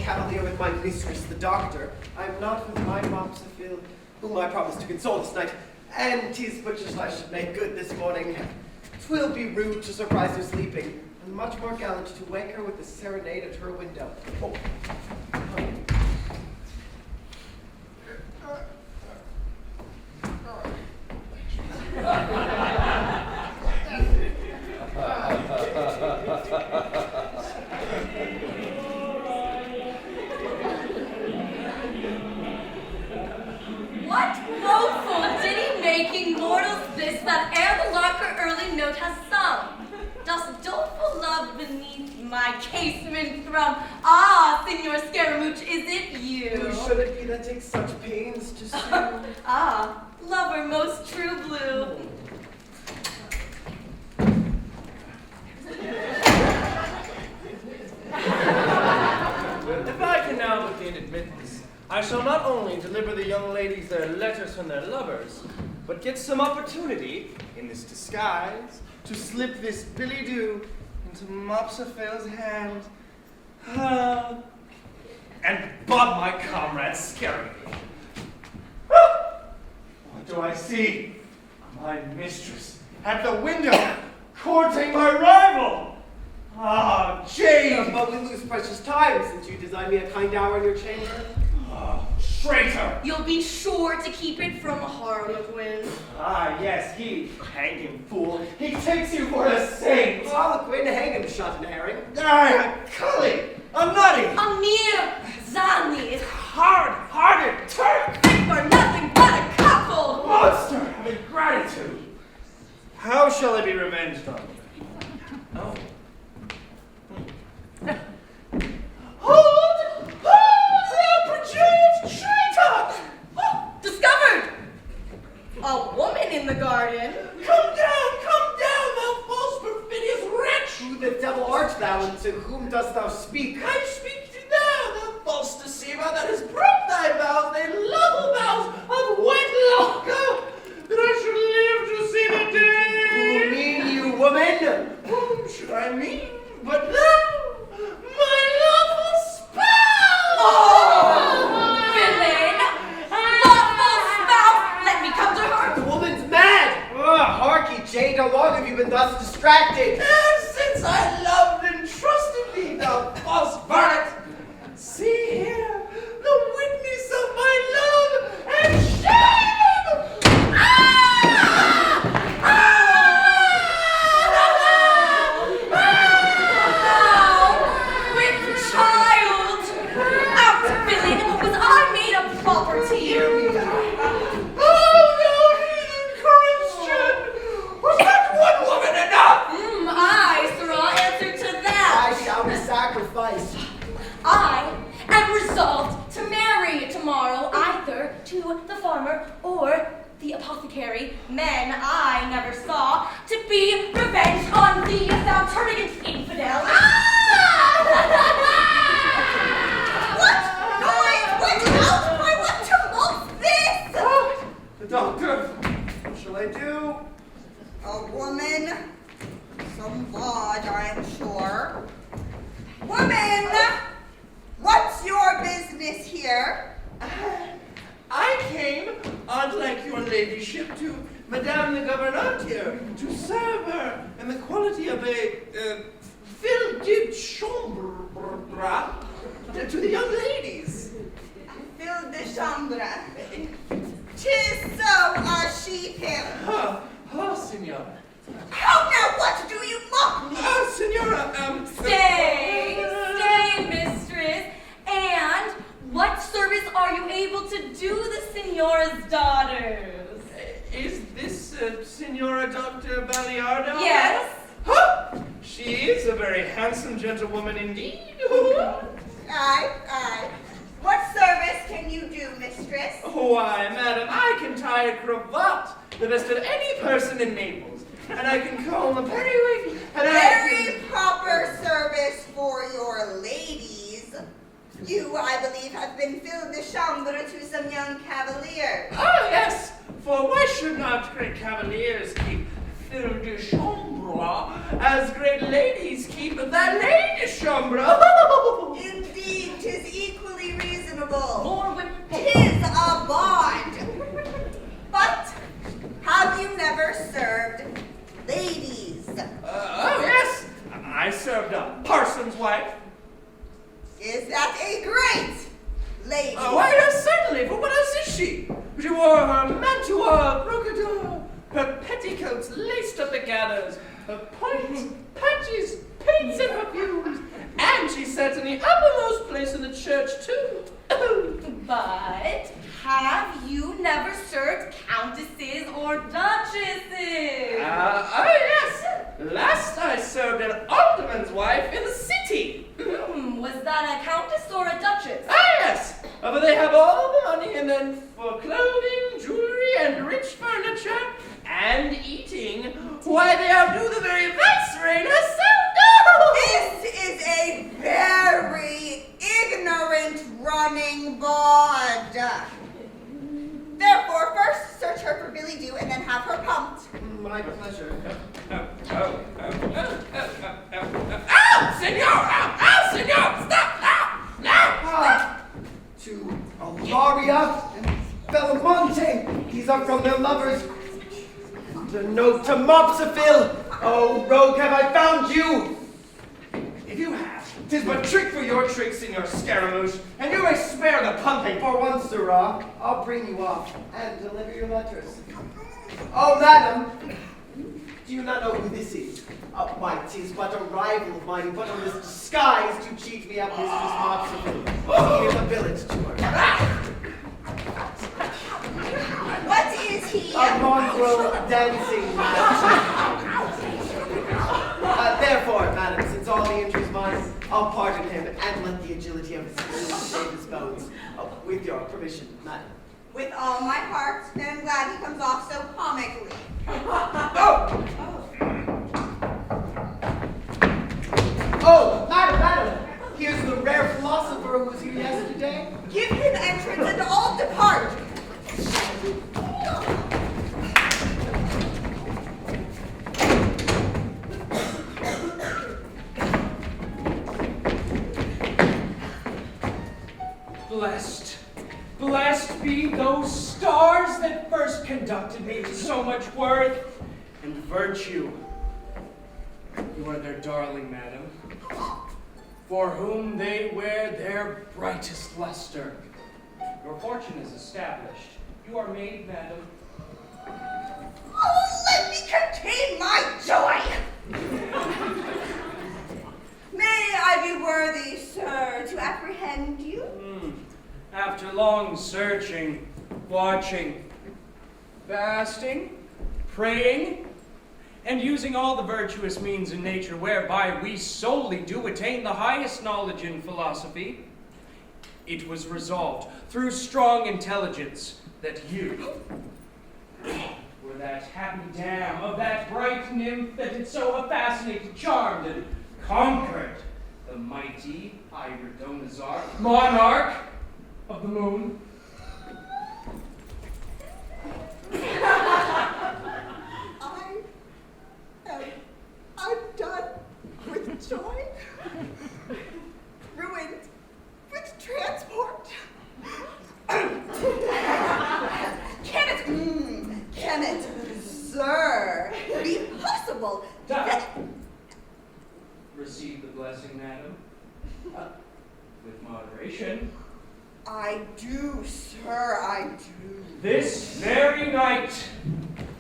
cavalier with my mistress, the doctor. I am not with my mopsiphil, whom I promised to console this night, and 'tis but just I should make good this morning. 'Twill be rude to surprise her sleeping, and much more gallant to wake her with a serenade at her window. Oh. What woeful ditty-making mortals this, that ere the larker early note has sung? Does doleful love beneath my casement thrum? Ah, Signor Scaramouche, is it you? Who should it be that takes such pains to sue? Ah, lover most true blue. If I can now begin admittance, I shall not only deliver the young ladies their letters from their lovers, but get some opportunity, in this disguise, to slip this billy-doo into Mopsiphail's hand, and bob my comrade Shelbi. What do I see? My mistress at the window, courting my rival. Ah, jade! But we lose precious time since you design me a kind hour in your chamber. Ah, traitor! You'll be sure to keep it from Harlequin. Ah, yes, he, hang him, fool. He takes you for a saint. Harlequin, hang him, shot and herring. Ah, a cully, a nutty, A mere zany, hard-hearted Turk, fit for nothing but a cuckold. monster of ingratitude. How shall I be revenged on you? Oh. Hold! Thou perjurious traitor! Discovered! A woman in the garden. Come down, thou false perfidious wretch! Who the devil art thou, and to whom dost thou speak? I speak to thou, thou false deceiver, that has broke thy vows, thy lawful vows of wedlock, that I should live to see the day. Who mean you, woman? Whom should I mean but thou, my lawful spouse? Oh! Villain! Lawful spouse! Let me come to her! The woman's mad! Harkee, Jade, how long have you been thus distracted? Since I loved and trusted thee, thou false varlet. See here, the witness of my love and shame! With child! Out, villain! Was I made a property? Oh, thou heathen Christian! Was that one woman enough? I, sir, I'll answer to that. I shall be sacrificed. I am resolved to marry tomorrow either to the farmer or the apothecary, men I never saw, to be revenged on thee if thou turn against infidel. What noise? What outcry? What tumult's this? The doctor, what shall I do? A woman, some lodge, I am sure. Woman, what's your business here? I came, unlike your ladyship, to Madame the Gouvernante here, to serve her in the quality of a fille de chambre to the young ladies. Fille de chambre. 'Tis so, a sheep him. Signora. How now, what do you mock me? Signora, Stay, mistress. And what service are you able to do the signora's daughters? Is this Signora Dr. Baliardo? Yes. Huh? She is a very handsome gentlewoman indeed. Aye. What service can you do, mistress? Why, madam, I can tie a cravat the best of any person in Naples, and I can comb a periwig, and Very proper service for your ladies. You, I believe, have been fille de chambre to some young cavalier. Oh, yes, for why should not great cavaliers keep fille de chambre, as great ladies keep the lady chambre? Indeed, 'tis a great lady. Why, yes, certainly. For what else is she? She wore her mantua, brocador, her petticoats laced up the gathers, her points, patches, paints, and perfumes. And she sat in the uppermost place in the church, too. But have you never served countesses or duchesses? Yes. Last I served an alderman's wife in the city. Was that a countess or a duchess? Yes. But they have all the money, and then for clothing, jewelry, and rich furniture, and eating, why, they outdo the very vicereign herself. This is a very ignorant running bod. Therefore, first search her for Billy Dew and then have her pumped. My pleasure. Senor! Senor! Stop! To Alaria and Belmonte. These are from their lovers. The note to Mopsaville. Oh, rogue, have I found you? If you have, 'tis but trick for your tricks in your scaramouche, and you may spare the pumping. For once, sirrah, I'll bring you off and deliver your letters. Oh, madam, do you not know who this is? Why, 'tis but a rival of mine who put on this disguise to cheat me up Mistress Mopsaville. He is a village tour. What is he? A mongrel dancing madam. Therefore, madam, since all the injury is mine, I'll pardon him and let the agility of his skills shave his bones. With your permission, madam. With all my heart, and I'm glad he comes off so comically. Oh, madam, here's the rare philosopher who was here yesterday. Give him entrance and all depart. Blessed be those stars that first conducted me to so much worth and virtue. You are their darling, madam, for whom they wear their brightest luster. Your fortune is established. You are made, madam. Oh, let me contain my joy! May I be worthy, sir, to apprehend you? After long searching, watching, fasting, praying, and using all the virtuous means in nature whereby we solely do attain the highest knowledge in philosophy, it was resolved through strong intelligence that you were that happy dam of that bright nymph that had so fascinated, charmed, and conquered the mighty Iridonazar, monarch of the moon. I'm done with joy, ruined with transport. Can it, sir, be possible that... Receive the blessing, madam, with moderation. I do, sir, I do. This very night,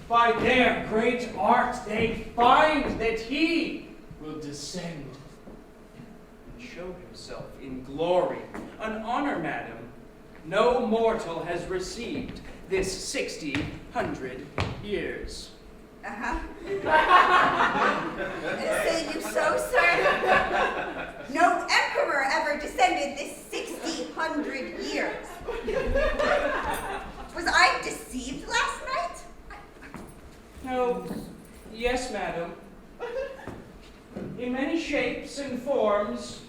by their great art, they find that he will descend and show himself in glory. An honor, madam, no mortal has received this 600 years. Say you so, sir? No emperor ever descended this 600 years. Was I deceived last night? No, yes, madam. In many shapes and forms,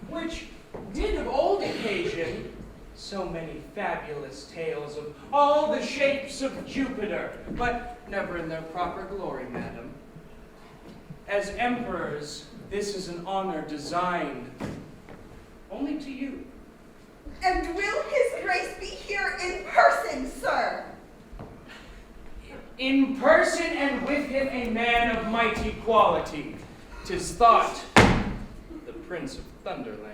which did of old occasion so many fabulous tales of all the shapes of Jupiter, but never in their proper glory, madam. As emperors, this is an honor designed only to you. And will his grace be here in person, sir? In person, and with him a man of mighty quality. 'Tis thought the Prince of Thunderland.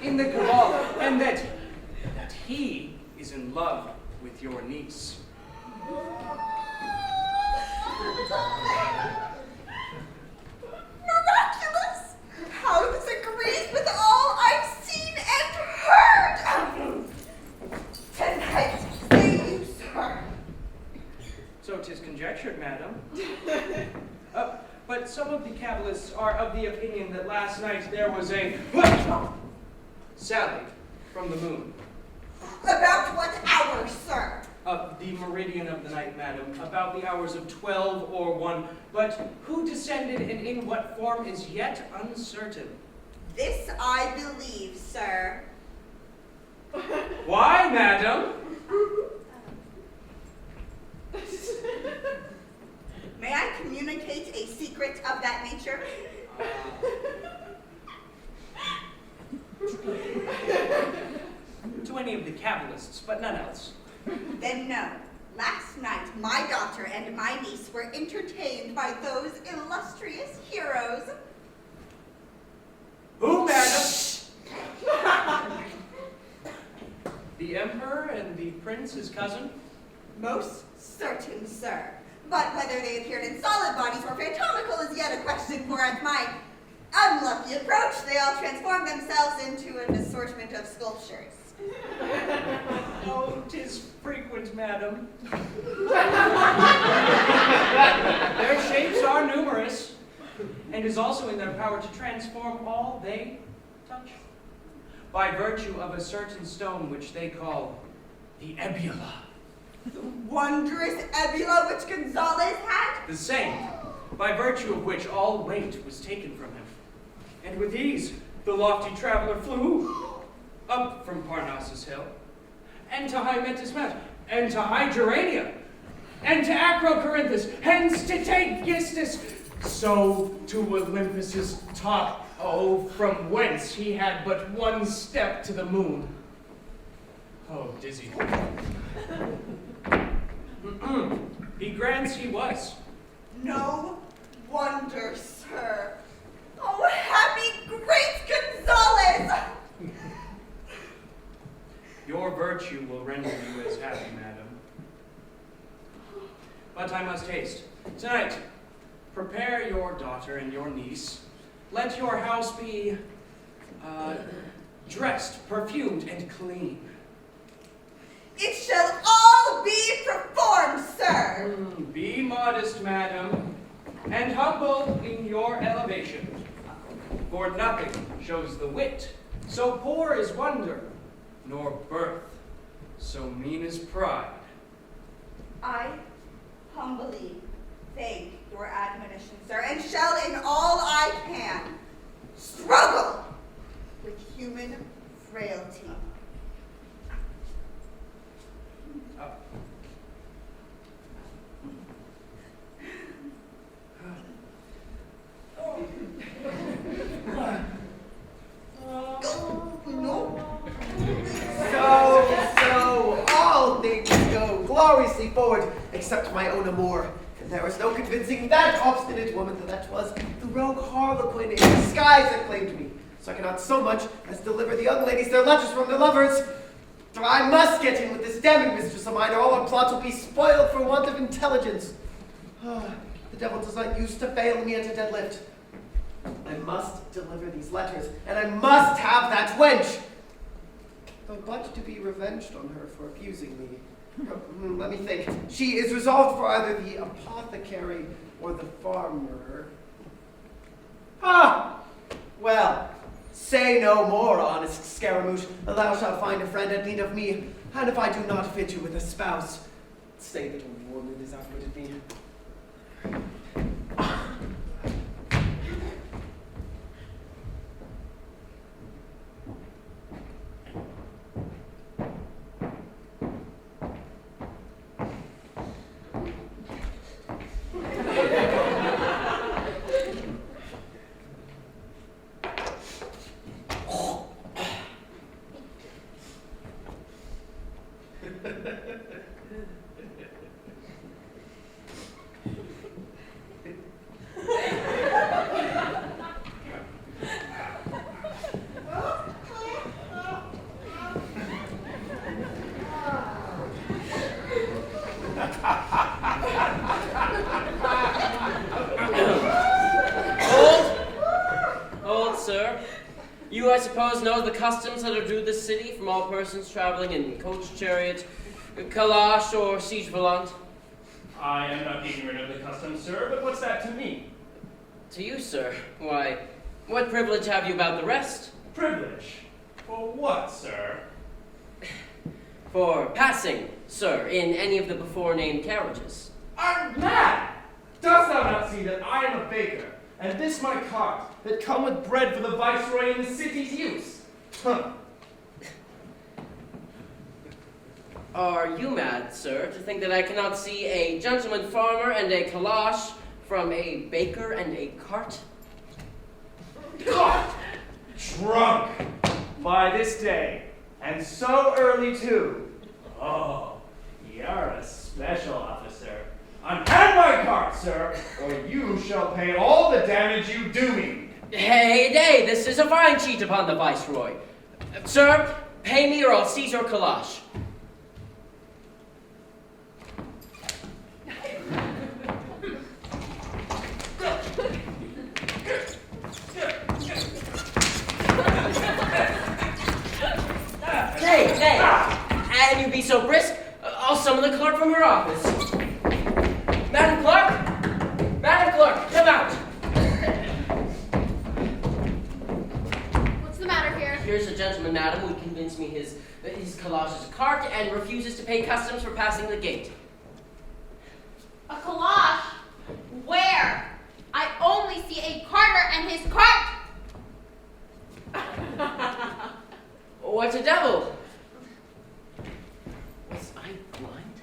in the cabal, and that he is in love with your niece. Miraculous! How this agrees with all I've seen and heard! Tonight, say you, sir. So 'tis conjectured, madam. But some of the Kabbalists are of the opinion that last night there was a sally from the moon. About what hour, sir? The meridian of the night, madam, about the hours of 12 or 1. But who descended and in what form is yet uncertain. This I believe, sir. Why, madam? May I communicate a secret of that nature? To any of the Kabbalists, but none else. Then no. Last night, my daughter and my niece were entertained by those illustrious heroes. Who, madam? The emperor and the prince, his cousin? Most certain, sir. But whether they appeared in solid bodies or phantomical is yet a question, for at my unlucky approach, they all transformed themselves into an assortment of sculptures. Oh, 'tis frequent, madam. Their shapes are numerous, and it is also in their power to transform all they touch, by virtue of a certain stone which they call the ebula. The wondrous ebula which Gonzalez had? The same, by virtue of which all weight was taken from him. And with these, the lofty traveler flew up from Parnassus Hill, and to Hymettus Mount, and to High Gerania, and to Acrocorinthus, hence to Taygistus, so to Olympus's top, oh, from whence he had but one step to the moon. Oh, dizzy. He grants he was. No wonder, sir. Oh, happy great Gonzalez! Your virtue will render you as happy, madam. But I must haste. Tonight, prepare your daughter and your niece. Let your house be dressed, perfumed, and clean. It shall all be performed, sir. Be modest, madam, and humble in your elevation. For nothing shows the wit, so poor is wonder, nor birth, so mean is pride. I humbly thank your admonition, sir, and shall in all I can struggle with human frailty. So, all things go gloriously forward, except my own amour. And there was no convincing that obstinate woman that was the rogue harlequin in disguise that claimed me. So I cannot so much as deliver the young ladies their letters from their lovers. For I must get in with this damning mistress of mine, or all our plots will be spoiled for want of intelligence. The devil does not use to fail me at a dead lift. I must deliver these letters, and I must have that wench. Though but to be revenged on her for abusing me. Let me think. She is resolved for either the apothecary or the farmer. Well, say no more, honest scaramouche. Thou shalt find a friend at need of me, and if I do not fit you with a spouse, say that a woman is outwitted me. sir. You, I suppose, know the customs that are due this city from all persons traveling in coach, chariot, calash, or siege volant? I am not ignorant of the custom, sir, but what's that to me? To you, sir. Why, what privilege have you about the rest? Privilege? For what, sir? For passing, sir, in any of the before-named carriages. I'm mad! Dost thou not see that I am a baker, and this my cart, that come with bread for the viceroy in the city's use? Huh. Are you mad, sir, to think that I cannot see a gentleman farmer and a calash from a baker and a cart? Caught! Drunk! By this day, and so early too. Oh, you're a special officer. Unhand my cart, sir, or you shall pay all the damage you do me. Hey, day, this is a fine cheat upon the viceroy. Sir, pay me or I'll seize your calash. Hey, and you be so brisk, I'll summon the clerk from her office. Madam Clerk! Madam Clerk, come out! What's the matter here? Here's a gentleman, madam, who convinced me his calash is a cart and refuses to pay customs for passing the gate. A calash? Where? I only see a carter and his cart! What a devil! Was I blind?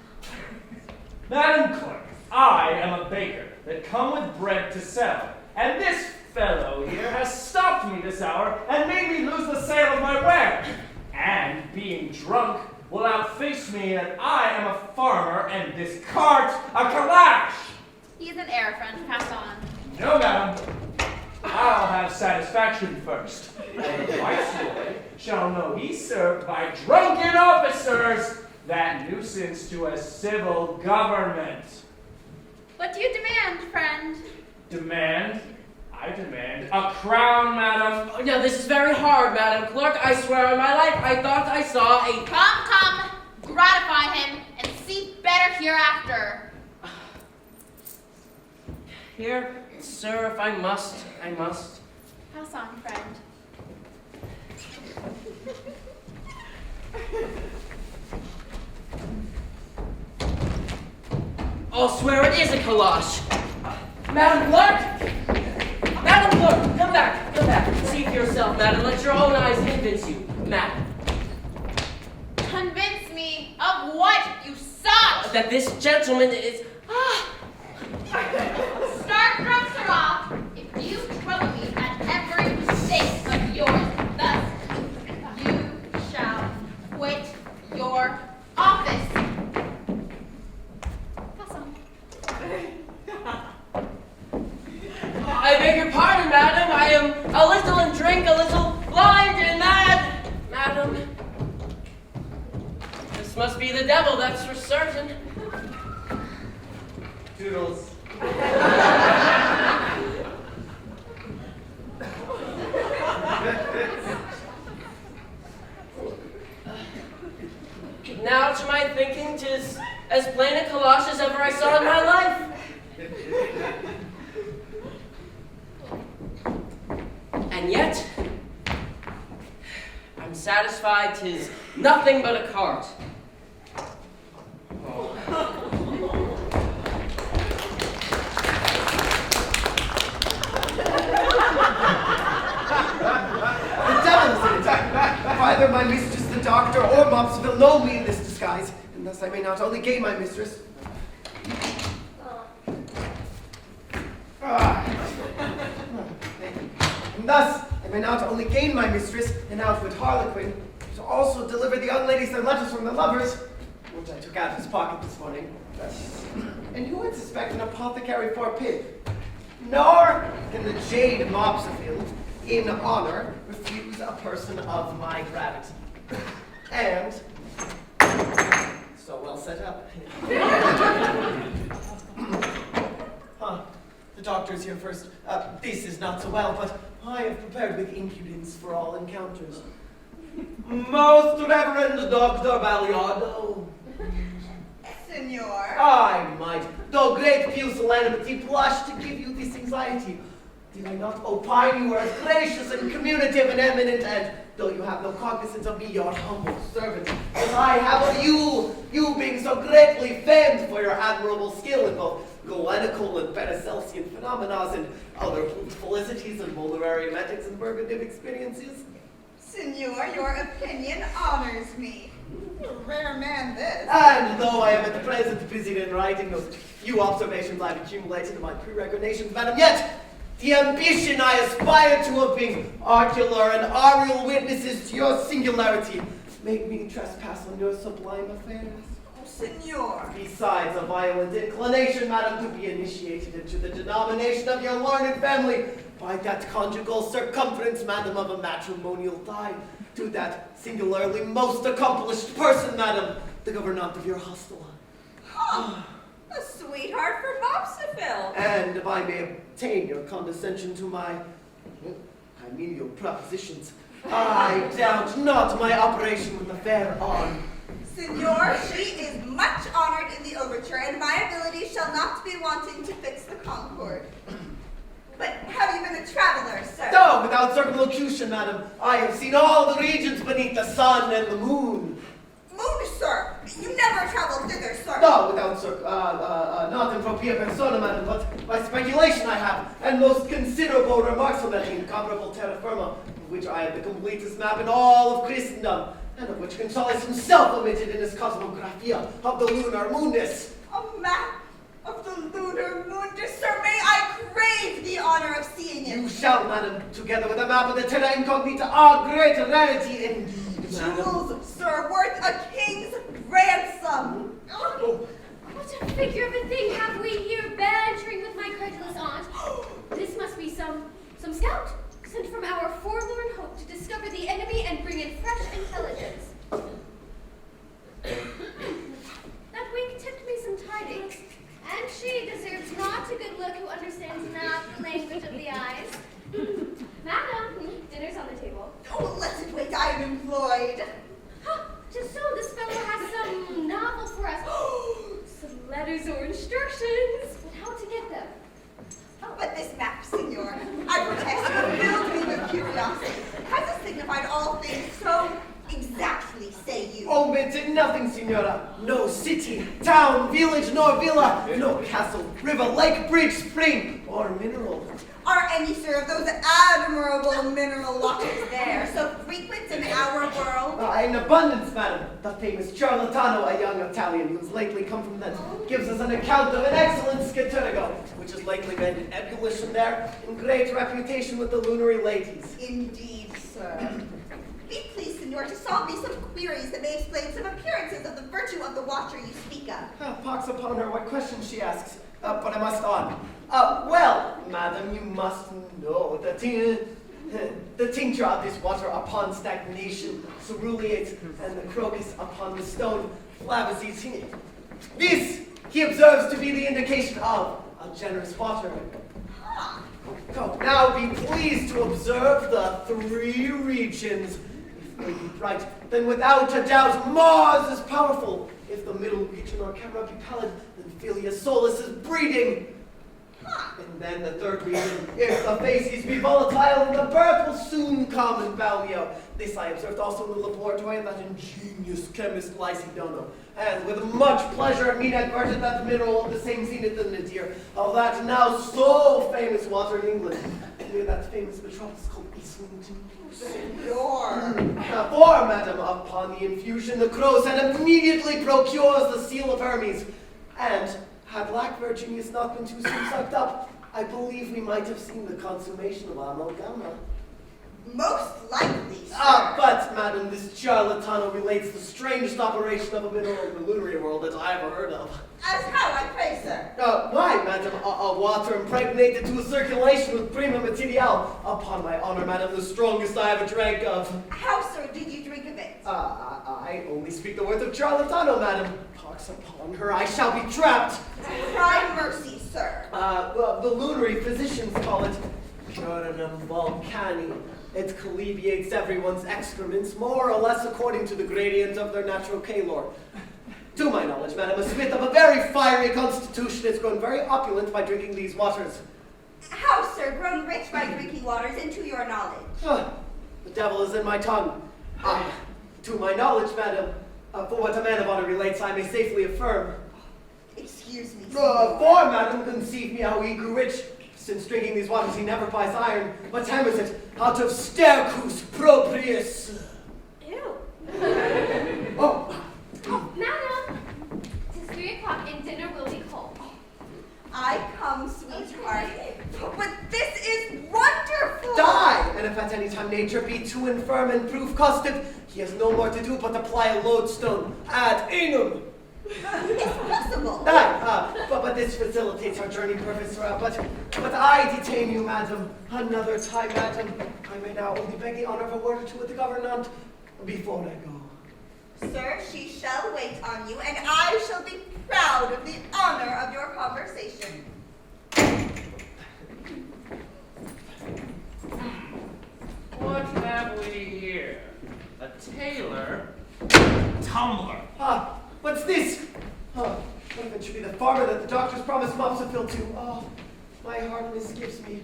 Madam Clerk, I am a baker that come with bread to sell, and this fellow here has stopped me this hour and made me lose the sale of my ware. And being drunk will outface me that I am a farmer and this cart a calash. He's an heir, friend. Pass on. No, madam. I'll have satisfaction first. And the viceroy shall know he served by drunken officers that nuisance to a civil government. What do you demand, friend? Demand? I demand a crown, madam. Oh, no, this is very hard, Madam Clerk. I swear on my life, I thought I saw a... Come, gratify him, and see better hereafter. Here, sir, if I must, I must. Pass on, friend. I'll swear it is a calash. Madam Clerk! Madam Clerk, come back, come back. See for yourself, madam. Let your own eyes convince you, madam. Convince me of what you sought! That this gentleman is... Start from Sarah. If you trouble me at every mistake of yours, thus you shall quit your office. Pass on. I beg your pardon, madam. I am a little in drink, a little blind and mad, madam. This must be the devil, that's for certain. Toodles. Now, to my thinking, 'tis as plain a calash as ever I saw in my life. And yet, I'm satisfied 'tis nothing but a cart. Oh. The devil is in it. Either my mistress, the doctor, or Mopsville know me in this disguise, and thus I may not only gain my mistress. And thus I may not only gain my mistress and outwit Harlequin, but also deliver the young ladies their letters from their lovers, which I took out of his pocket this morning. And who would suspect an apothecary for a pig? Nor can the jade Mopsville, in honor, refuse a person of my gravity. And so well set up. The doctor's here first. This is not so well, but I have prepared with impudence for all encounters. Most Reverend Dr. Baliardo. Senor. I might, though great pusillanimity, blush to give you this anxiety. Did I not opine you were as gracious and communicative and eminent, and though you have no cognizance of me, your humble servant, as I have of you being so greatly famed for your admirable skill in both Goenical and Paracelsian phenomena and other felicities and multivariumetics and burgundic experiences? Senor, your opinion honors me. A rare man, this. And though I am at present busied in writing those few observations I've accumulated in my peregrinations, madam, yet the ambition I aspire to of being ocular and aureal witnesses to your singularity make me trespass on your sublime affairs. Oh, senor. Besides a violent inclination, madam, to be initiated into the denomination of your learned family by that conjugal circumference, madam, of a matrimonial tie, to that singularly most accomplished person, madam, the governante of your hostel. Oh, a sweetheart for Mopsiville. And if I may obtain your condescension to my, your propositions, I doubt not my operation with the fair arm. Senor, she is much honored in the overture, and my ability shall not be wanting to fix the concord. But have you been a traveler, sir? No, without circumlocution, madam. I have seen all the regions beneath the sun and the moon. Moon, sir? You never traveled thither, sir. No, without not in propria persona, madam, but by speculation I have, and most considerable remarks on that incomparable terra firma, of which I have the completest map in all of Christendom, and of which Gonzales himself omitted in his Cosmographia of the lunar moonness. A map of the lunar moon, sir, may I crave the honor of seeing it? You shall, madam, together with a map of the terra incognita, are great rarity indeed, madam. Jewels, sir, worth a king's ransom. Oh. What a figure of a thing have we here bantering with my credulous aunt? This must be some scout sent from our forlorn hope to discover the enemy and bring in fresh intelligence. That wink tipped me some tidings. And she deserves not a good look who understands not the language of the eyes. Madam, dinner's on the table. Oh, let it wait, I am employed. Just so, this fellow has some novel for us. Some letters or instructions, but how to get them? But this map, senor, I protest you have filled me with curiosity. Has it signified all things so exactly, say you? Omitted nothing, senora. No city, town, village, nor villa, no castle, river, lake, bridge, spring, or mineral. Are any, sir, of those admirable mineral waters there, so frequent in our world? In abundance, madam. The famous Charlatano, a young Italian who has lately come from thence, gives us an account of an excellent scaturigo, which has lately made an ebullition there, in great reputation with the lunary ladies. Indeed, sir. Be pleased, senor, to solve me some queries that may explain some appearances of the virtue of the watcher you speak of. Pox upon her, what questions she asks. But I must on. Well, madam, you must know that the tincture of this water upon stagnation ceruleates, and the crocus upon the stone flavizes in it. This he observes to be the indication of a generous water. So now be pleased to observe the three regions. If they be bright, then without a doubt Mars is powerful. If the middle region or camera be pallid, then Philia Solis is breeding. And then the third reason, if the faces be volatile, then the birth will soon come in Ballio. This I observed also in the laboratory of that ingenious chemist Lysidono. And with much pleasure me adverted that mineral of the same zenith and nadir, of that now so famous water in England, near that famous metropolis called Islington. Senor. For, madam, upon the infusion, the crow's-head immediately procures the seal of Hermes, and had Black Virginius not been too soon sucked up, I believe we might have seen the consummation of amalgama. Most likely, sir. But, madam, this charlatano relates the strangest operation of a mineral in the lunar world that I ever heard of. As how, I pray, sir? Why, madam? Water impregnated to a circulation with prima material. Upon my honor, madam, the strongest I ever drank of. How, sir, did you drink of it? I only speak the words of charlatano, madam. Pox upon her, I shall be trapped. Cry mercy, sir. The lunary physicians call it Branam volcani. It colleviates everyone's excrements, more or less according to the gradient of their natural calor. To my knowledge, madam, a smith of a very fiery constitution is grown very opulent by drinking these waters. How, sir, grown rich by drinking waters, and to your knowledge? The devil is in my tongue. To my knowledge, madam, for what a man of honor relates, I may safely affirm. Excuse me, For, madam, conceive me how he grew rich. Since drinking these waters, he never buys iron, but hammers it out of stercus proprius. Ew. Oh, Madam, it is 3 o'clock and dinner will be cold. I come, sweetheart. But this is wonderful! die! And if at any time nature be too infirm and prove costive, he has no more to do but apply a lodestone ad enum. It's possible. But this facilitates our journey purpose throughout. But I detain you, madam, another time, madam. I may now only beg the honor of a word or two with the governante before I go. Sir, she shall wait on you, and I shall be proud of the honor of your conversation. What have we here? A tailor? Tumbler. What's this? What if it should be the farmer that the doctors promised mopsiphil to? Oh, my heart misgives me.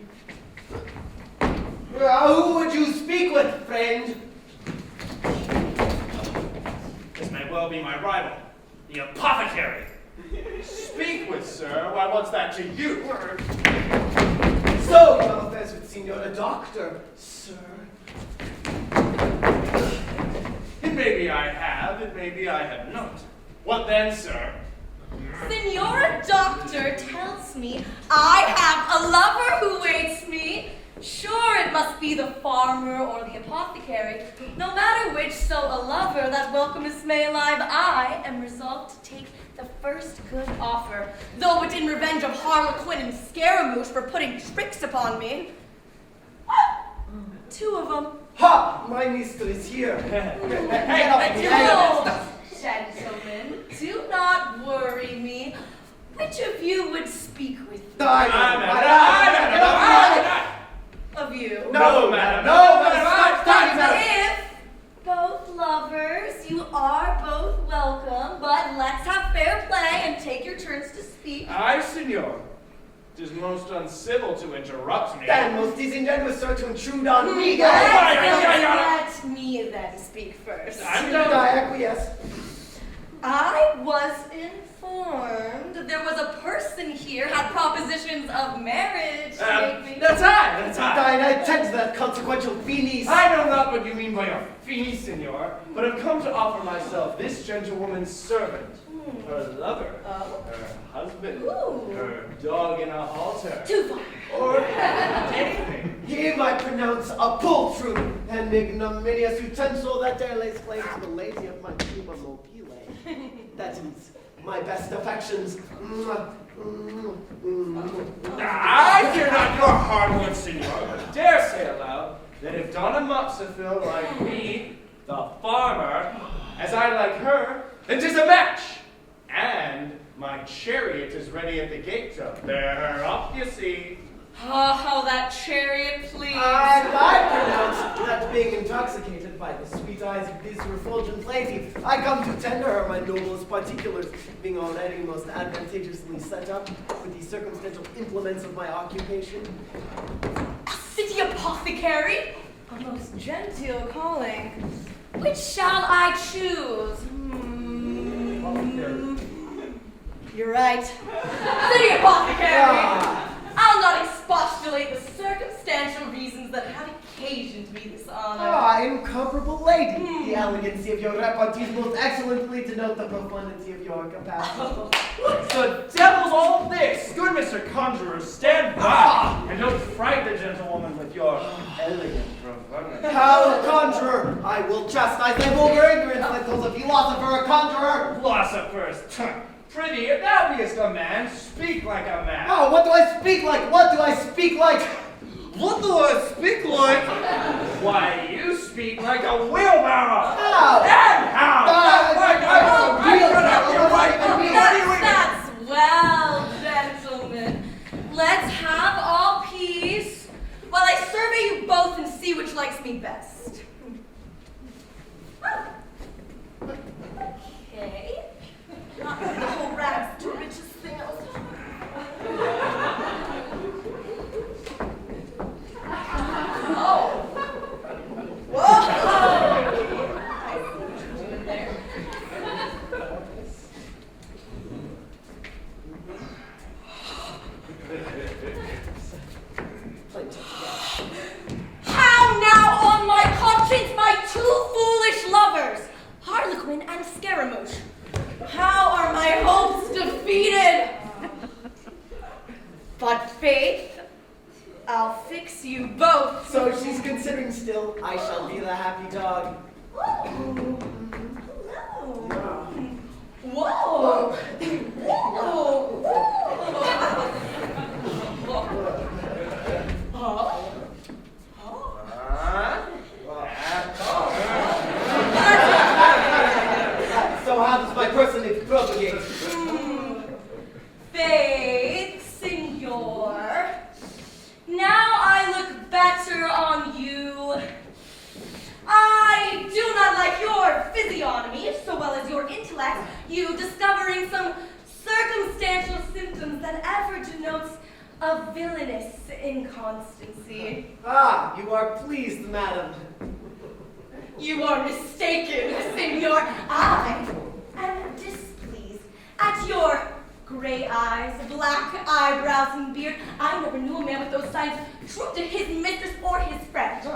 Who would you speak with, friend? This may well be my rival, the apothecary. Speak with, sir. Why, what's that to you? So, you have affairs with Signor Doctor, sir. It may be I have, it may be I have not. What then, sir? Senora Doctor tells me I have a lover who waits me. Sure, it must be the farmer or the apothecary. No matter which, so a lover that welcometh may alive, I am resolved to take the first good offer, though it in revenge of Harlequin and Scaramouche for putting tricks upon me. 2 of them. Ha! My mister is here. No, gentlemen, do not worry me. Which of you would speak with me? Of you? No, madam. No, madam. Stop, madam. If both lovers, you are both welcome, but let's have fair play and take your turns to speak. Aye, senor. 'Tis most uncivil to interrupt me. Then most disingenuous, sir, to intrude on me. Let me then speak first. I'm I done. acquiesce. I was informed there was a person here had propositions of marriage to make me. That's I. I attend to that consequential finis. I know not what you mean by a fee, senor, but have come to offer myself this gentlewoman's servant, her lover, her husband, Ooh. her dog in a halter, Too far. or anything. Him I pronounce a poltroon and ignominious utensil that dare lays claim to the lady of my prima mobile. That is my best affections. I fear not your hard words, senor, but dare say aloud that if Donna Mopsiphil like me, the farmer, as I like her, then 'tis a match. And my chariot is ready at the gate to bear her up, you see. How that chariot, please. I pronounce that being intoxicated by the sweet eyes of this refulgent lady, I come to tender her my noblest particulars, being already most advantageously set up with the circumstantial implements of my occupation. A city apothecary? A most genteel calling. Which shall I choose? You're right. City apothecary! I'll not expostulate the circumstantial reasons that had occasioned me this honor. Incomparable lady! The elegancy of your repartees most excellently denote the profundity of your capacity. The devil's all this! Good Mr. Conjurer, stand back! And don't fright the gentlewoman with your elegant profundity. I will chastise them over ignorance like those a philosopher, a conjurer. Philosophers, prithee, if thou beest a man, speak like a man. Oh, what do I speak like? What do I speak like? What do I speak like? Why, you speak like a wheelbarrow. How? And how? That's well, gentlemen. Let's have all peace while I survey you both and see which likes me best. Okay. Not the whole rags to riches thing. Oh. Whoa! I see what you're doing there. How now on my conscience, my two foolish lovers, Harlequin and Scaramouche? How are my hopes defeated? But faith, I'll fix you both. So she's considering still, I shall be the happy dog. Oh, hello. Whoa. So how does my personage propagate? Faith, Signor. Now I look better on you. I do not like your physiognomy so well as your intellect, you discovering some circumstantial symptoms that ever denotes a villainous inconstancy. Ah, you are pleased, madam. You are mistaken, Signor. I am displeased at your gray eyes, black eyebrows, and beard. I never knew a man with those signs true to his mistress or his friend.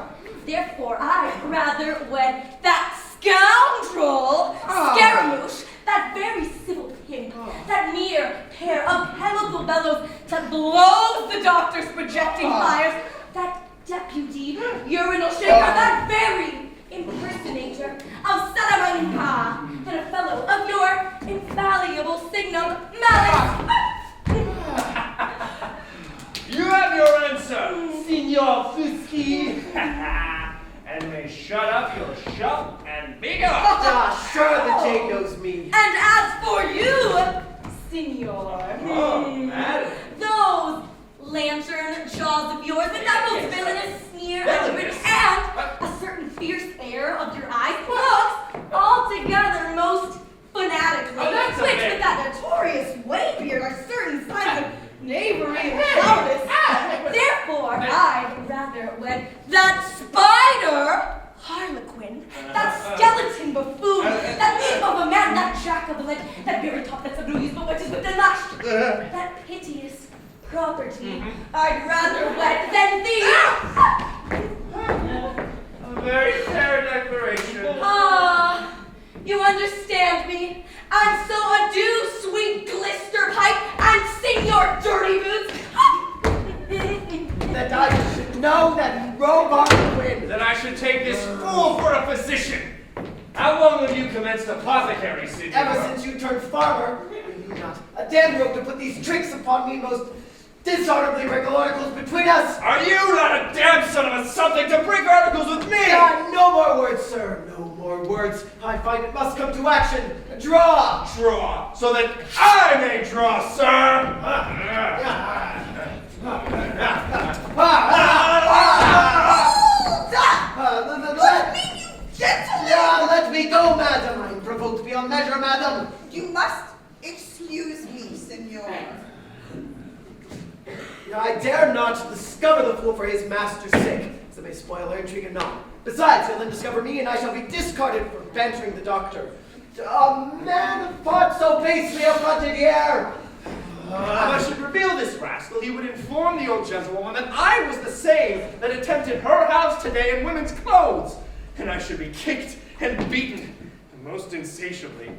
Therefore, I'd rather wed that scoundrel, Scaramouche, that very civil pimp, that mere pair of chemical bellows that blows the doctor's projecting fires, that deputy urinal shaker, that very impersonator of Salamanca, and a fellow of your infallible signum malice. You have your answer, Signor Fusky. And may shut up your shop and be gone. Ah, sure the jade knows me. And as for you, Signor, Madam. those lantern jaws of yours, and that most villainous sneer and grin, and a certain fierce air of your eyes, looks altogether most fanatically, that's which okay. with that notorious waybeard are certain signs of knavery and cowardice. Therefore, I'd rather wed that spider, Harlequin, that skeleton buffoon, that thief of a man, that jack of the lake, that very top that's a blue but which is with the lash, that piteous property, I'd rather wed than thee. A very fair declaration. Ah, you understand me? And so adieu, sweet glister pipe, and sing your dirty boots. That I should know that robe Harlequin. That I should take this fool for a physician. How long have you commenced apothecary, Signor? Ever since you turned farmer, you not a damn rope to put these tricks upon me, most dishonorably wrangle articles between us. Are you not a damn son of a something to break articles with me? No more words, sir. No more words. I find it must come to action. Draw. Draw, so that I may draw, sir. Let me go, madam. I am provoked beyond measure, madam. You must excuse me, Signor. I dare not discover the fool for his master's sake, so may spoil our intrigue anon. Besides, he'll then discover me, and I shall be discarded for bantering the doctor. A man of parts so basely affronted here. If I should reveal this rascal, he would inform the old gentlewoman that I was the same that attempted her house today in women's clothes, and I should be kicked and beaten, most insatiably.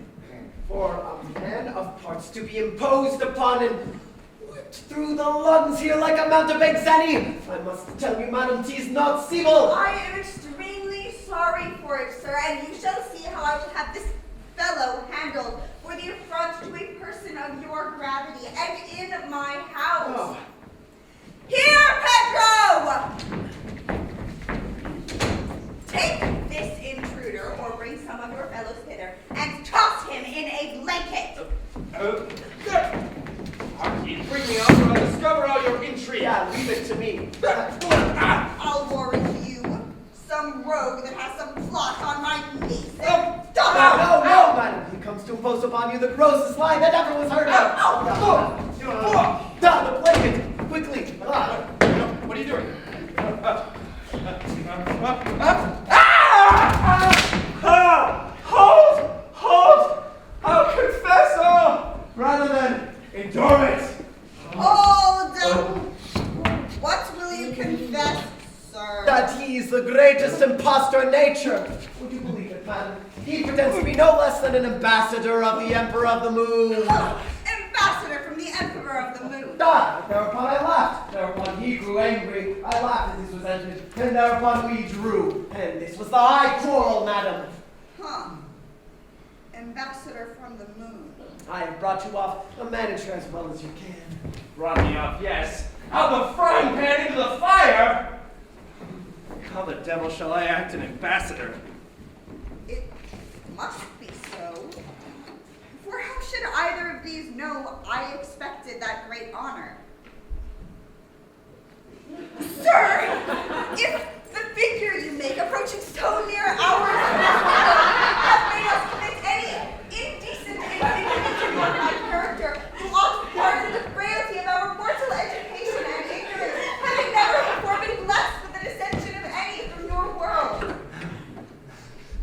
For a man of parts to be imposed upon and whipped through the lungs here like a mountebank zanny, I must tell you, madam, 'tis not civil. I am extremely sorry for it, sir, and you shall see how I will have this fellow handled for the affront to a person of your gravity and in my house. Oh. Here, Pedro! Take this intruder, or bring some of your fellows hither, and toss him in a blanket. Harky, bring me up or I'll discover all your intrigue. Yeah, leave it to me. I'll warrant you, some rogue that has some plot on my niece. No, madam. He comes to impose upon you the grossest lie that ever was heard of. Down the blanket, quickly. What are you doing? Hold! I'll confess all rather than endure it. Hold! What will you confess, sir? That he's the greatest impostor in nature. Would you believe it, madam? He pretends to be no less than an ambassador of the Emperor of the Moon. Oh, ambassador from the Emperor of the Moon. Thereupon I laughed. Thereupon he grew angry. I laughed as this was ended. And thereupon we drew. And this was the high quarrel, madam. Huh. Ambassador from the Moon. I have brought you off a manager as well as you can. Brought me up, yes. Out the frying pan into the fire! How the devil shall I act an ambassador? It must be so. For how should either of these know I expected that great honor? Sir, if the figure you make approaching so near ours have made us commit any indecent indignity toward my character, you ought to pardon the frailty of our mortal education and ignorance, having never before been blessed with the descension of any from your world.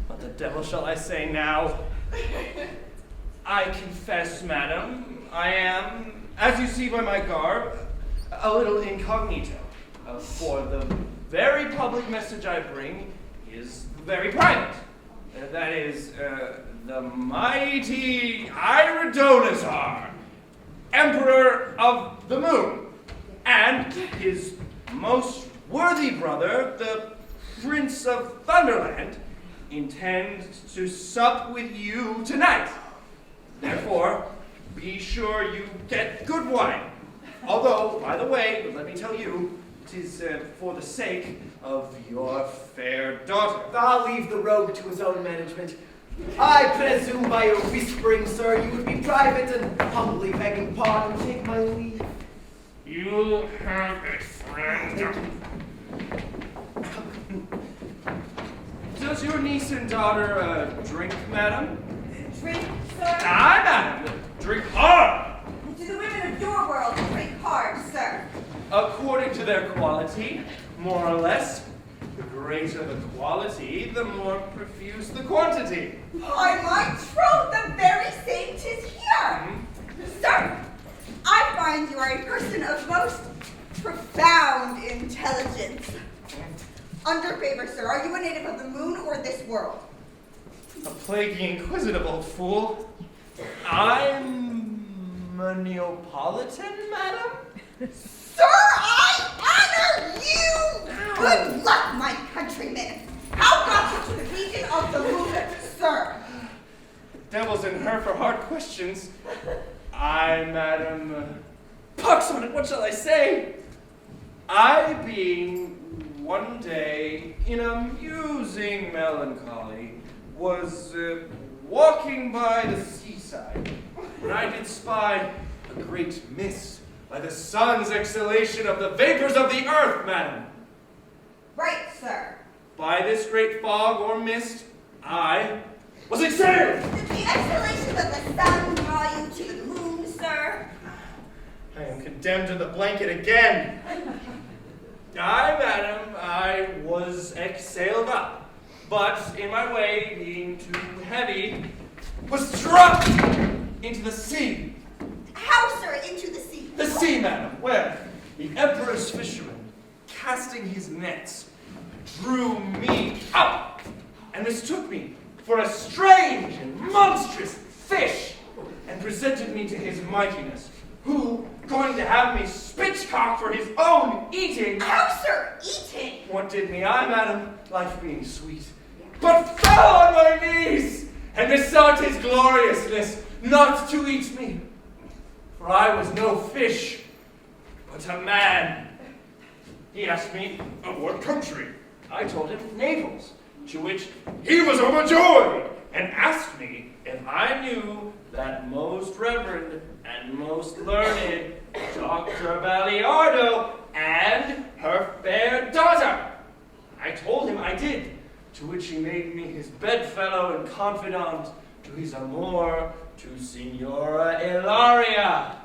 What the devil shall I say now? I confess, madam, I am, as you see by my garb, a little incognito. For the very public message I bring is very private. That is, the mighty Iridonazar, Emperor of the Moon, and his most worthy brother, the Prince of Thunderland, intend to sup with you tonight. Therefore, be sure you get good wine. Although, by the way, let me tell you, it is for the sake of your fair daughter. I'll leave the rogue to his own management. I presume by your whispering, sir, you would be private and humbly begging pardon. Take my leave. You have it, friend. Does your niece and daughter drink, madam? Drink, sir? Aye, madam. Drink hard. To the women of your world, drink hard, sir. According to their quality, more or less. The greater the quality, the more profuse the quantity. By my troth, the very same 'tis here. Sir, I find you are a person of most profound intelligence. Under favor, sir, are you a native of the moon or this world? A plaguey inquisitive old fool. I'm a Neapolitan, madam? Sir, I honor you! Good luck, my countrymen. How got you to the region of the moon, sir? Devil's in her for hard questions. I, madam, pox on it, what shall I say? I being one day in amusing melancholy was walking by the seaside when I did spy a great mist by the sun's exhalation of the vapors of the earth, madam. Right, sir. By this great fog or mist, I was exhaled. Did the exhalation of the sun draw you to the moon, sir? I am condemned to the blanket again. Aye, madam, I was exhaled up, but in my way, being too heavy, was dropped into the sea. How, sir, into the sea? The sea, madam, where the emperor's fisherman, casting his nets, drew me up and mistook me for a strange and monstrous fish and presented me to his mightiness, who, going to have me spitchcock for his own eating. How, sir, eating? What did me I, madam, life being sweet, but fell on my knees, and besought his gloriousness not to eat me. For I was no fish, but a man. He asked me, of what country? I told him Naples, to which he was overjoyed, and asked me if I knew that most reverend and most learned Dr. Baliardo and her fair daughter. I told him I did, to which he made me his bedfellow and confidant, to his amour, to Signora Ilaria.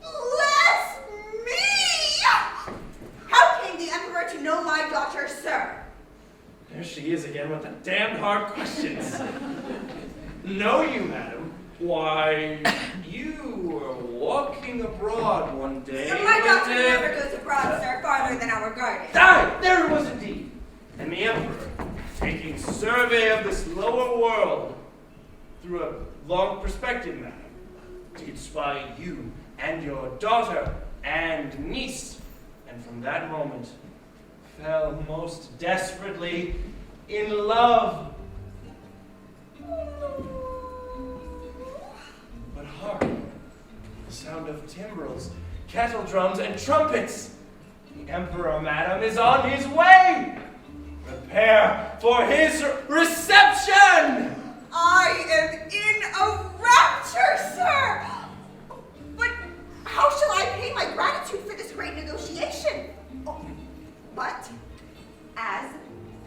Bless me! How came the Emperor to know my daughter, sir? There she is again with the damned hard questions. Know you, madam? Why, you were walking abroad one day. My daughter never goes abroad, sir, farther than our garden. Aye, there it was indeed. And the Emperor, taking survey of this lower world through a long perspective, madam, did spy you and your daughter and niece, and from that moment fell most desperately in love. But hark, the sound of timbrels, kettle drums, and trumpets. The Emperor, madam, is on his way. Prepare for his reception. I am in a rapture, sir! But how shall I pay my gratitude for this great negotiation? Oh, but, as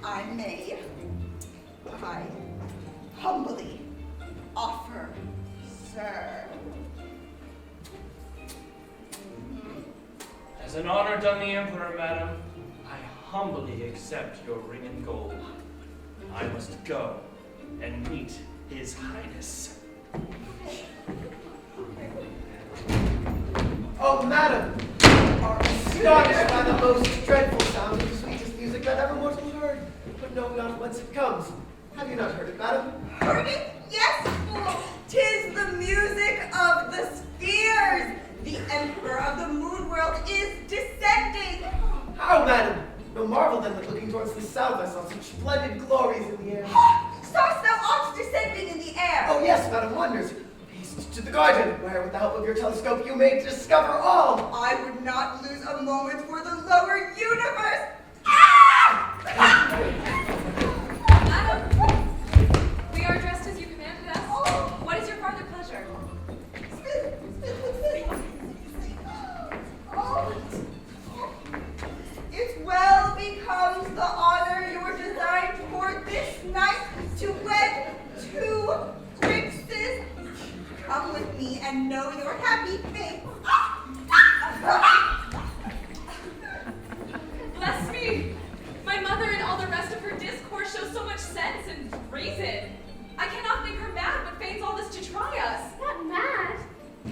I may, I humbly offer, sir. As an honor done the Emperor, madam, I humbly accept your ring and gold. I must go and meet His Highness. Oh, madam, are astonished by the most dreadful sound of the sweetest music that ever mortal heard, but know not whence it comes. Have you not heard it, madam? Heard it? Yes, fool! 'Tis the music of the spheres! The Emperor of the Moon World is descending! How, madam? No marvel then that looking towards the south I saw such splendid glories in the air. Saw'st thou aught descending in the air? Oh yes, madam, wonders. Haste to the garden, where with the help of your telescope you may discover all. I would not lose a moment for the lower universe! Ah! Madam, we are dressed as you commanded us. What is your farther pleasure? It well becomes the honor you're designed for this night to wed two princes. Come with me and know your happy fate. Bless me! My mother and all the rest of her discourse show so much sense and reason. I cannot think her mad, but feigns all this to try us. Not mad?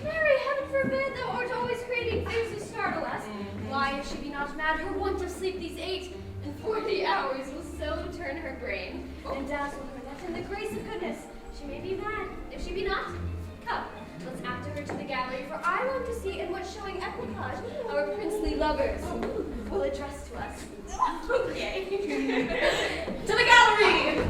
Mary, heaven forbid thou art always creating things to startle us. Why, if she be not mad, her want of sleep these 8 and 40 hours will so turn her brain and dazzle her that in the grace of goodness she may be mad. If she be not, come, let's after her to the gallery, for I want to see in what showing equipage our princely lovers will address to us. Okay. To the gallery!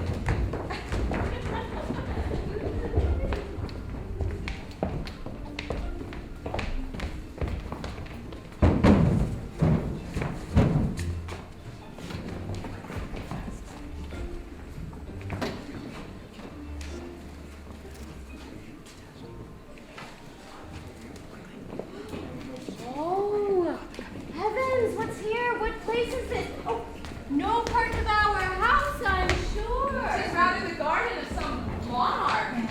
Oh, heavens, what's here? What place is this? Oh, no part of our house, I'm sure. It's rather the garden of some monarch.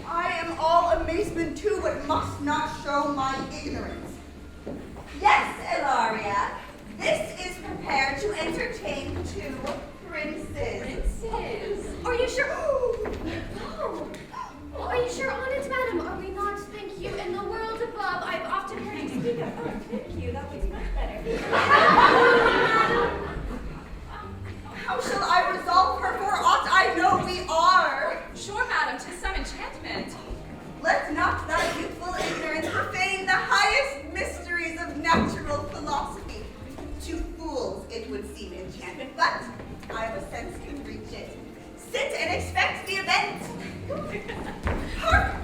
I am all amazement too, but must not show my ignorance. Yes, Ilaria, this is prepared to entertain 2 princes. Princes? Are you sure? Oh, well, are you sure on it, madam? Are we not? Thank you. In the world above, I've often heard you speak of. Oh, thank you. That makes much better. How shall I resolve her for aught I know we are? Sure, madam, 'tis some enchantment. Let not thy youthful ignorance profane the highest mysteries of natural philosophy. To fools it would seem enchantment, but I have a sense can reach it. sit and expect the event. Hark!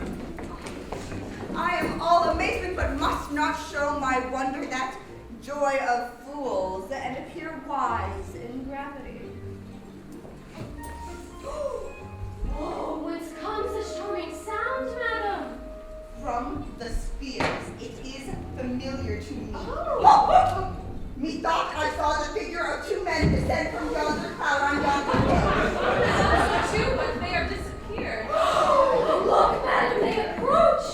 I am all amazement, but must not show my wonder that joy of fools and appear wise in gravity. Oh, whence comes this charming sound, madam? From the spheres, it is familiar to me. Oh. Methought I saw the figure of two men descend from yonder cloud on yonder hill. Two, but they are disappeared. Look, madam, they approach.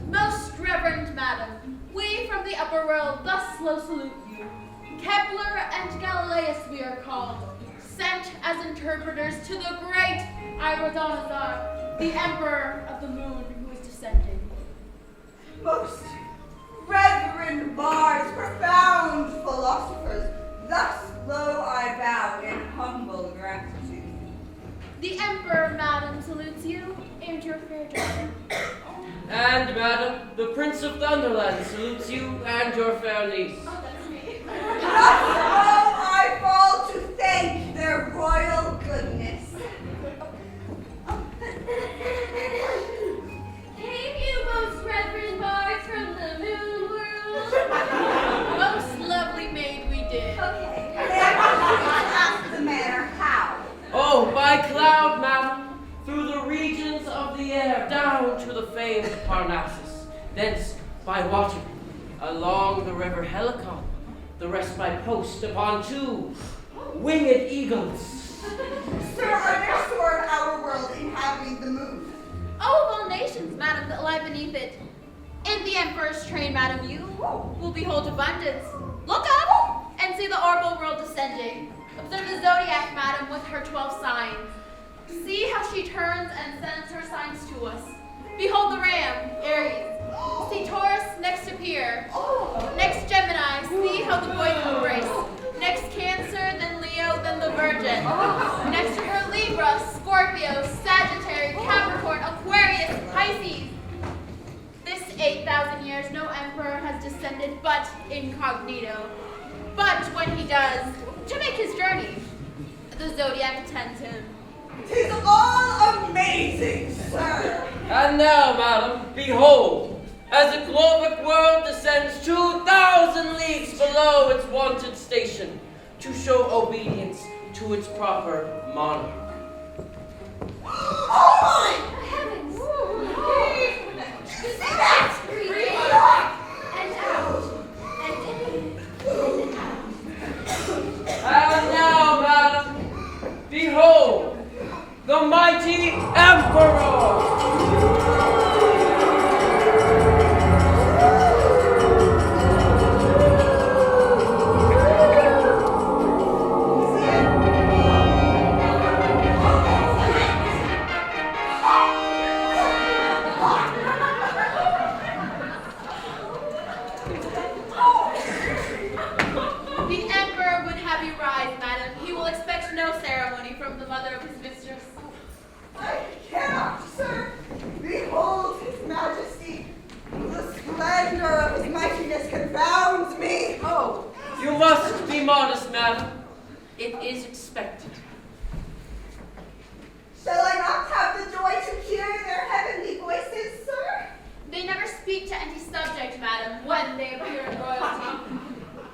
Most reverend madam, we from the upper world thus low salute you. Kepler and Galileus we are called, sent as interpreters to the great Irodonazar, the emperor of the moon who is descending. Most reverend bards, profound philosophers, thus low I bow in humble gratitude. The emperor, madam, salutes you and your fair daughter. And, madam, the Prince of Thunderland salutes you and your fair niece. Oh, that's me. Thus all I fall to thank their royal goodness. Came you, most reverend bards from the moon world? Most lovely maid we did. Okay, may I please ask the manner how? Oh, by cloud, madam, through the regions of the air, down to the famed Parnassus, thence by water, along the river Helicon, the rest by post upon two winged eagles. Sir, are there soared our world inhabiting the moon? Oh, of all nations, madam, that lie beneath it. In the emperor's train, madam, you will behold abundance. Look up and see the orbital world descending. Observe the zodiac, madam, with her 12 signs. See how she turns and sends her signs to us. Behold the ram, Aries. See Taurus next appear. Next Gemini, see how the boys embrace. Next Cancer, then Leo, then the Virgin. Next to her Libra, Scorpio, Sagittarius, Capricorn, Aquarius, Pisces. This 8,000 years no emperor has descended but incognito. But when he does, to make his journey, the zodiac attends him. 'Tis all amazing, sir. And now, madam, behold, as the globic world descends 2,000 leagues below its wonted station to show obedience to its proper monarch. Oh my! Heavens! See that? Breathe in and out, and in and out. And now, madam, behold, the mighty emperor! The emperor would have you rise, madam. He will expect no ceremony from the mother of his mistress. I cannot, sir. Behold his majesty. The splendor of his mightiness confounds me. Oh, you must be modest, madam. It is expected. Shall I not have the joy to hear their heavenly voices, sir? They never speak to any subject, madam, when they appear in royalty,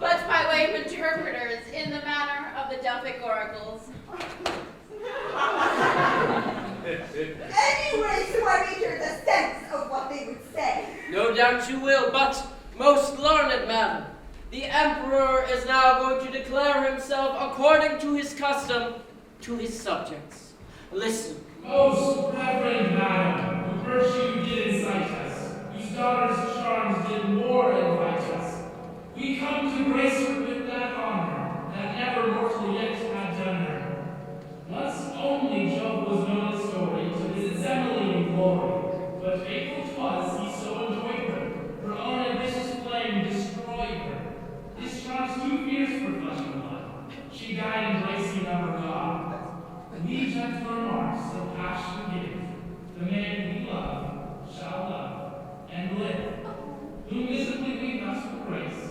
but by way of interpreters in the manner of the Delphic oracles. Anyway, so I may hear the sense of what they would say. No doubt you will, but most learned madam, the emperor is now going to declare himself according to his custom to his subjects. Listen. Most reverend madam, the virtue you did incite us, whose daughter's charms did more invite us. We come to grace her with that honor that never mortal yet had done her. Once only Jove was known in story to visit Semele in glory, but faithful 'twas he so enjoyed her, her own ambitious flame destroyed her. His charms too fierce for flesh and blood, she died embracing of her God. We gentler marks of passion give, the man we love shall love and live, whom visibly we thus will grace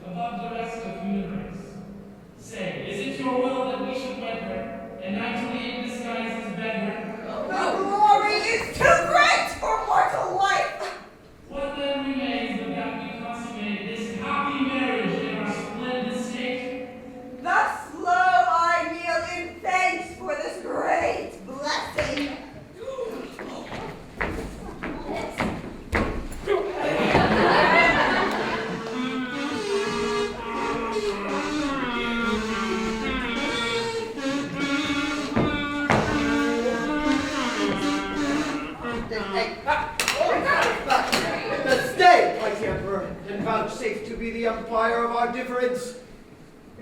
above the rest of human race. Say, is it your will that we should wed her supplier of our difference.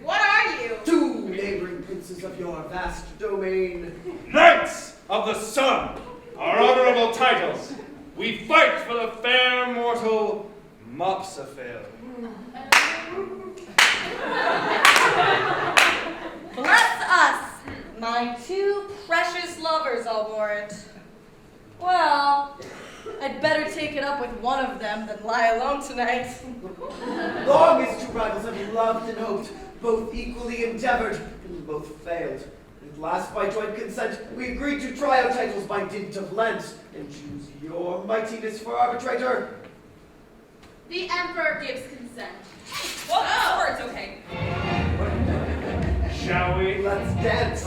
What are you? 2 neighboring princes of your vast domain. Knights of the Sun, our honorable titles. We fight for the fair mortal Mopsafil. Bless us, my 2 precious lovers, I'll warrant. Well, I'd better take it up with one of them than lie alone tonight. Long as 2 rivals have loved and hoped, both equally endeavored, and both failed. At last, by joint consent, we agreed to try our titles by dint of lent, and choose your mightiness for arbitrator. The Emperor gives consent. Well, it's okay. Shall we? Let's dance.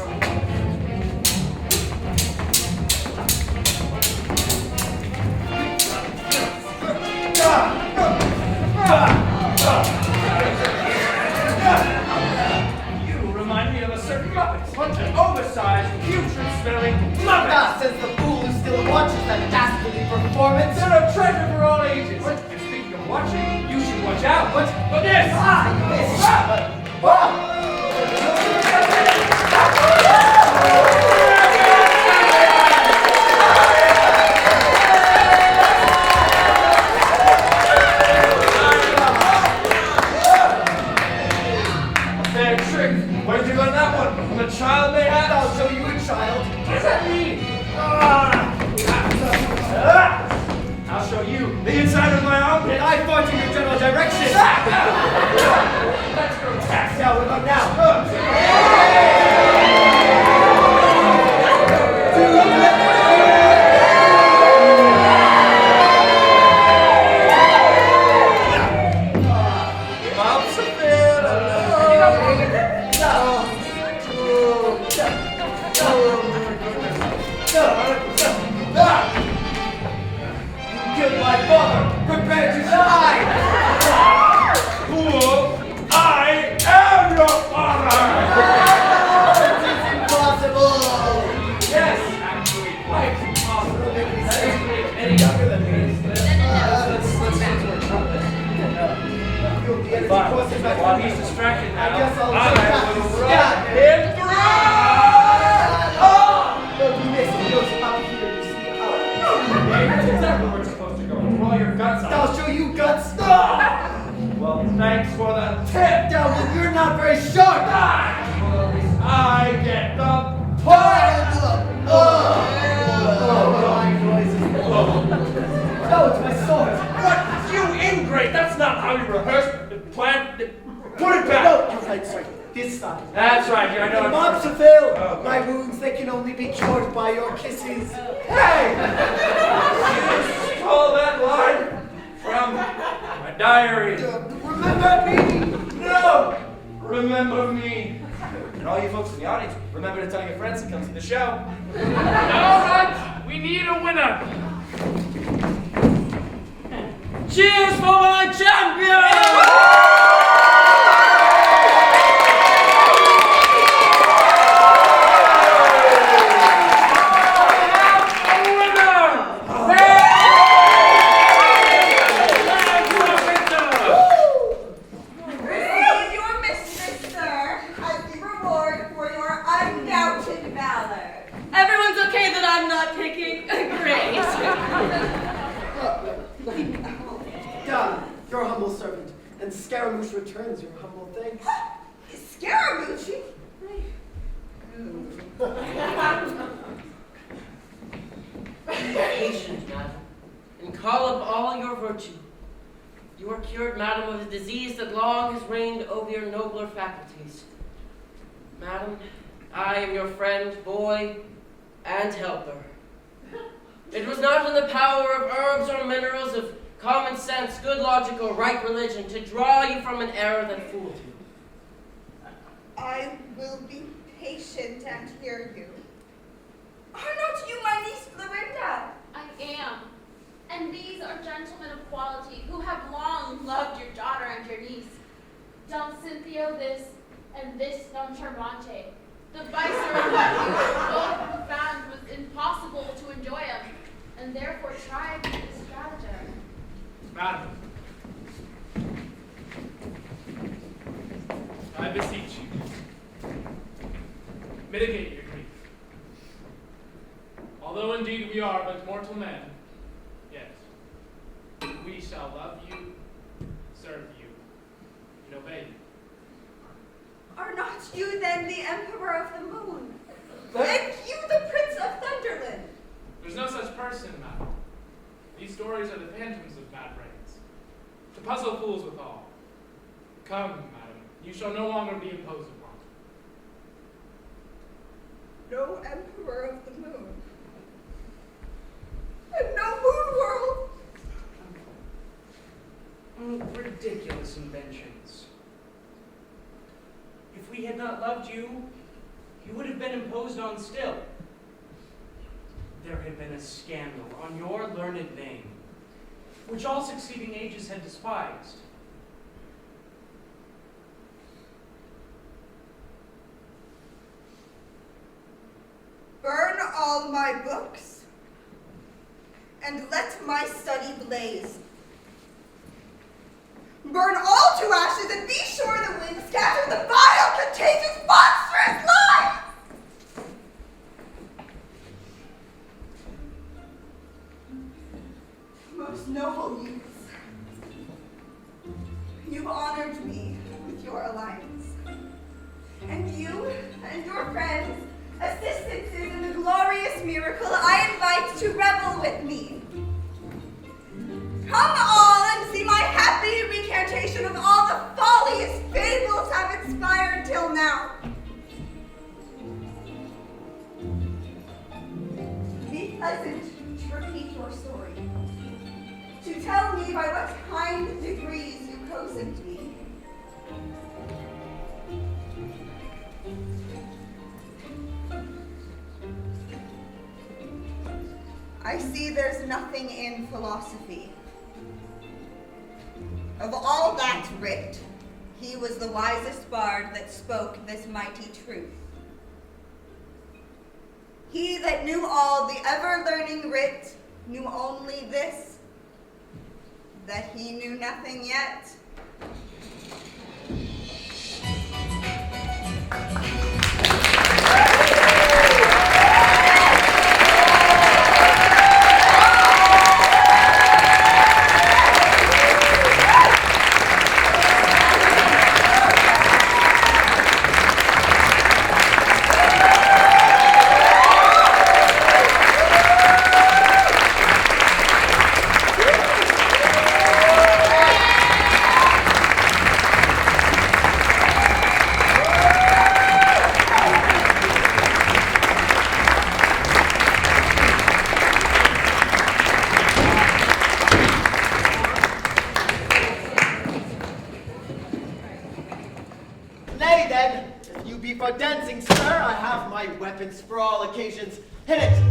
You remind me of a certain muppet. An oversized, putrid-smelling muppet. Says the fool who still watches that dastardly performance. They're a treasure for all ages. And speaking of watching, you should watch out. But this! Fair trick. Where did you learn that one? From a child, mayhap? I'll show you a child. What does that mean? I'll show you the inside of my armpit. And I point in your general direction. That's grotesque. Now, what about now? While he's distracted now, I guess I'll I will take run that. him through! Oh! Look, you missed. He goes up here, you see. That's exactly where we're supposed to go. Throw your guts out. I'll show you guts. Well, thanks for the tip. Down, well, you're not very sharp. Well, at least I get the Oh, it's my sword. What? You ingrate! That's not how you rehearse. Plant. Put it back. No, you're right, sorry. This side. That's right. I know. Mopsafil, Oh, my wounds, they can only be cured by your kisses. Hey! You stole that line from my diary. Remember me? No! Remember me. And all you folks in the audience, remember to tell your friends to come see the show. All right, we need a winner. Cheers for my champion! Receive your mistress, sir, as the reward for your undoubted valor. Everyone's okay that I'm not picking? Great. Done, your humble servant, and Scaramouche returns your humble thanks. Scaramouche? Be patient, madam, and call up all your virtue. You are cured, madam, of a disease that long has reigned over your nobler faculties. Madam, I am your friend, boy, and helper. It was not in the power of herbs or minerals, of common sense, good logic, or right religion to draw you from an error that fooled you. I will be patient and hear you. Are not you my niece Florinda? I am. And these are gentlemen of quality who have long loved your daughter and your niece. Don Cynthio this, and this Don Charmante. The viceroy of that both found was impossible to enjoy him, and therefore tried this stratagem. Madam, I beseech you, mitigate your grief. Although indeed we are but mortal men, yet we shall love you, serve you, and obey you. Are not you then the Emperor of the Moon? And you the Prince of Thunderland? There's no such person, madam. These stories are the phantoms of bad brains, to puzzle fools withal. Come, madam, you shall no longer be imposed upon. No Emperor of the Moon. And no Moon World. Ridiculous inventions. If we had not loved you, you would have been imposed on still. There had been a scandal on your learned name, which all succeeding ages had despised. Burn all my books, and let my study blaze. Burn all to ashes, and be sure the wind scatter the vile, contagious, monstrous lies! Most noble youths, you've honored me with your alliance. And you and your friends, assistants in the glorious miracle, I invite to revel with me. Come all and see my happy recantation of all the follies fables have inspired till now. Be pleasant to repeat your story, to tell me by what kind degrees you cozened me. I see there's nothing in philosophy. Of all that writ, he was the wisest bard that spoke this mighty truth. He that knew all the ever-learning writ knew only this, that he knew nothing yet. For dancing, sir, I have my weapons for all occasions. Hit it!